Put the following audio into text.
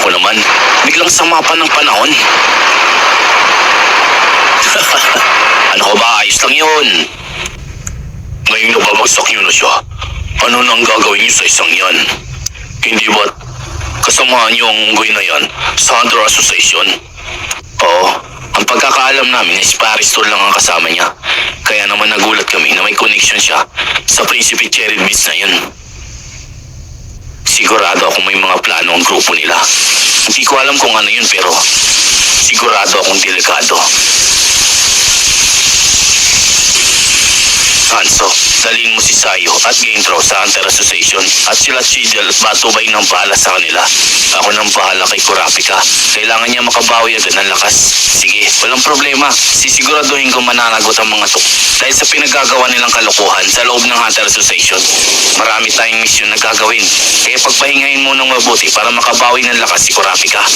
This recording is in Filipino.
ko naman, biglang sama pa ng panahon. Ano ko ba? Ayos lang yun. Ngayong nababagsak yun na siya, ano nang gagawin niyo sa isang yan? Hindi ba kasamahan niyo ang unggoy na yan sa Hunter Association? Oo, ang pagkakaalam namin is Paris lang ang kasama niya. Kaya naman nagulat kami na may connection siya sa Prinsipe Cherry Beach na yun. Sigurado akong may mga plano ang grupo nila. Hindi ko alam kung ano yun pero sigurado akong delikado. Hanso, dalhin mo si Sayo at Gaintro sa Hunter Association at sila Chidel at Batubay ng bahala sa kanila. Ako nang bahala kay Kurapika. Kailangan niya makabawi agad ng lakas. Sige, walang problema. Sisiguraduhin ko mananagot ang mga to. Dahil sa pinagagawa nilang kalokohan sa loob ng Hunter Association, marami tayong misyon na gagawin. Kaya pagpahingahin mo ng mabuti para makabawi ng lakas si Kurapika.